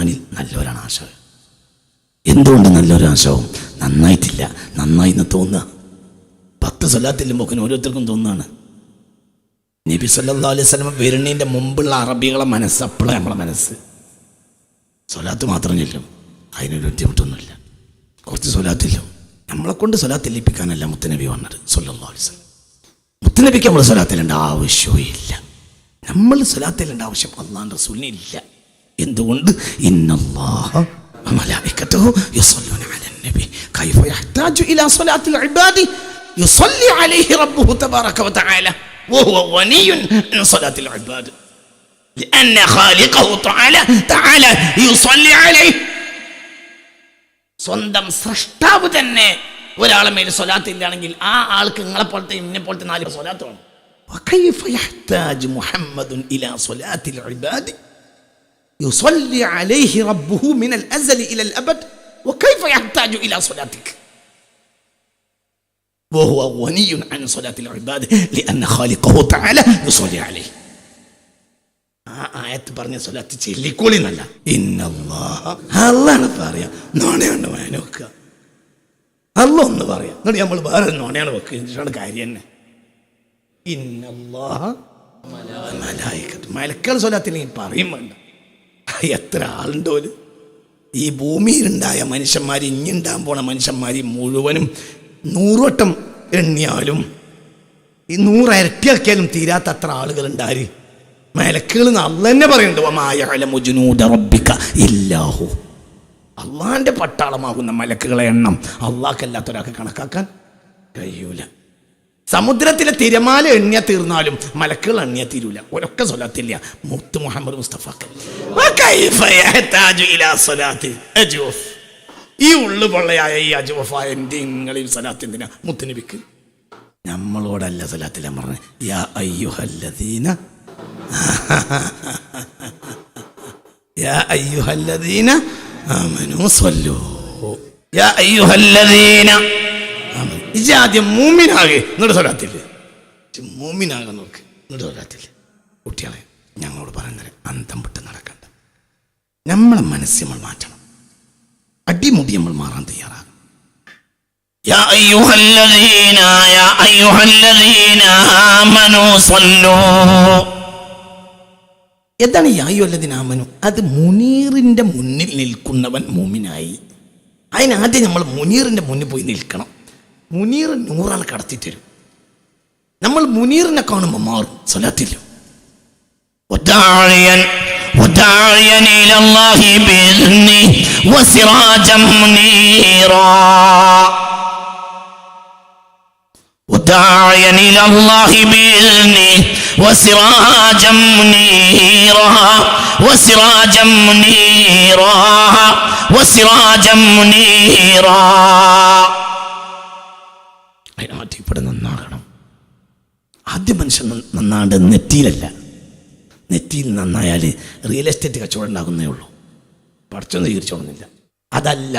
ഈമാനിൽ നല്ലൊരാണ് ആശയം. എന്തുകൊണ്ട് നല്ലൊരാശയവും? നന്നായിട്ടില്ല, നന്നായി എന്ന് തോന്നുക. 10 സ്വലാത്തില്ലുമ്പോക്കിന് ഓരോരുത്തർക്കും തോന്നുകയാണ്. നബി സല്ലല്ലാഹു അലൈഹി വസല്ലം വരുന്നതിൻ്റെ മുമ്പുള്ള അറബികളെ മനസ്സ് അപ്പോഴാണ് നമ്മളെ മനസ്സ്. സ്വലാത്ത് മാത്രം ചെല്ലും, അതിനൊരു ബുദ്ധിമുട്ടൊന്നുമില്ല. കുറച്ച് സ്വലാത്തില്ലും. നമ്മളെ കൊണ്ട് സ്വലാത്തില്ലിപ്പിക്കാനല്ല മുത്തുനബി വന്നത് സല്ലല്ലാഹു അലൈഹി വസല്ലം. മുത്തുനബിക്ക് നമ്മൾ സ്വലാത്തിലേണ്ട ആവശ്യവും ഇല്ല. നമ്മൾ സ്വലാത്തിലേണ്ട ആവശ്യം അല്ലാഹുവിൻ്റെ റസൂലിന് ഇല്ല. എന്തുകൊണ്ട്? ഇന്നല്ലാഹ വമലായികതുഹു യുസല്ലൂന അലൻ നബി കൈഫ യഹ്താജു ഇലാ സ്വലാത്തിൽ ഇബാദി യുസല്ലി അലൈഹി റബ്ബുഹു തബാറക വതആല വഹുവ ഗനിയ്യുൻ അൻ സ്വലാത്തിൽ ഇബാദ് لأن خالقه تعالى يصلي عليه. സ്വന്തം സൃഷ്ടാവ് തന്നെ ഒരാളെ മേൽ സ്വലാത്ത് ഇല്ലാണെങ്കിൽ ആ ആൾക്ക് നിങ്ങളെപ്പോലത്തെ ഇന്നെപ്പോലത്തെ 4 സ്വലാത്ത് വേണം. وكيف يحتاج محمد إلى صلاة العباد يصلي عليه ربه من الأزل إلى الأبد وكيف يحتاج إلى صلاتك وهو غني عن صلاة العباد لأن خالقه تعالى يصلي عليه. ആയത്ത് പറഞ്ഞ സ്വലാത്ത് ചെല്ലിക്കോളി എന്നല്ല, ഇന്നല്ലാഹ അല്ലാഹ് പറയാ. നോണയുണ്ട് വായന വെക്കുക, അല്ലാഹ് ഒന്ന് പറയാം. എന്നിട്ട് നമ്മൾ വേറെ നോണയാണ് വെക്കുക. എന്നിട്ടാണ് കാര്യം തന്നെ. ഇന്നല്ലാഹ മലായികത്തു, മലക്കൾ സ്വലാത്തില്ലെങ്കിൽ പറയും വേണ്ട. എത്ര ആളുണ്ടോ ഈ ഭൂമിയിലുണ്ടായ മനുഷ്യന്മാർ, ഇഞ്ഞുണ്ടാകാൻ പോണ മനുഷ്യന്മാർ മുഴുവനും 100 വട്ടം എണ്ണിയാലും ഈ 100 ഇരട്ടിയാക്കിയാലും തീരാത്ത അത്ര ആളുകളുണ്ടാര്. മലക്കുകൾ അല്ലാഹ് തന്നെ പറയുന്നുണ്ട്, വമാ യഅലമു ജുനൂദ റബ്ബിക ഇല്ലാഹു. അള്ളാഹിൻ്റെ പട്ടാളമാകുന്ന മലക്കുകളെ എണ്ണം അള്ളാഹ്ക്കല്ലാത്തൊരാൾക്ക് കണക്കാക്കാൻ കഴിയൂല. സമുദ്രത്തിലെ തിരമാല എണ്ണിയാൽ തീർന്നാലും മലക്കുകൾ എണ്ണിയാൽ തീരൂല. ഒരൊക്കെ സ്വലാത്തില്ല. മുത്ത് മുഹമ്മദ് മുസ്തഫ ഈ ഉള്ളു പൊള്ളയായ ഈ അജുവഫായ എൻ്റെ നിങ്ങളിൽ സ്വലാത്ത് എന്തിനാ? മുത്തുനബിക്ക്. നമ്മളോടല്ല സ്വലാത്തില്ല പറഞ്ഞത്. യാ അയ്യുഹല്ലദീന യാ അയ്യുഹല്ലദീന ആമനൂ സ്വല്ലൂ യാ അയ്യുഹല്ലദീന ആമനൂ. ഇജാദ്യം മൂമിനാകെ എന്നിട്ട് സ്വലാത്തില്ലേ. മൂമിനാകാൻ നോക്ക്, എന്നിട്ട് സ്വലാത്തില്ലേ. കുട്ടികളെ ഞങ്ങളോട് പറയുന്നത് അന്തം വിട്ട് നടക്കണ്ട. നമ്മളെ മനസ്സ് നമ്മൾ മാറ്റണം. അടിമുടി നമ്മൾ മാറാൻ തയ്യാറാകും. യാ അയ്യുഹല്ലദീന ആമനൂ സ്വല്ലൂ. എന്താണ് യാ അയ്യുഹല്ലദീന ആമനൂ? അത് മുനീറിൻ്റെ മുന്നിൽ നിൽക്കുന്നവൻ മൂമിനായി. അതിനാദ്യം നമ്മൾ മുനീറിൻ്റെ മുന്നിൽ പോയി നിൽക്കണം. മുനീർ നൂറാണ് കടത്തിത്തരും. നമ്മൾ മുനീറിനെ കാണുമ്പോൾ മാറും. സ്വലാത്തില്ല. وداعيا إلى الله بإذنه وسراجا منيرا وداعيا إلى الله بإذنه وسراجا منيرا وسراجا منيرا وسراجا منيرا. അതിനാദ്യം നന്നാകണം. ആദ്യം മനുഷ്യൻ നന്നാണ്ട് നെറ്റിയിലല്ല. നെറ്റിയിൽ നന്നായാൽ റിയൽ എസ്റ്റേറ്റ് കച്ചവടം ഉണ്ടാകുന്നേ ഉള്ളൂ. പഠിച്ചൊന്നും തീർച്ചയാണെന്നില്ല. അതല്ല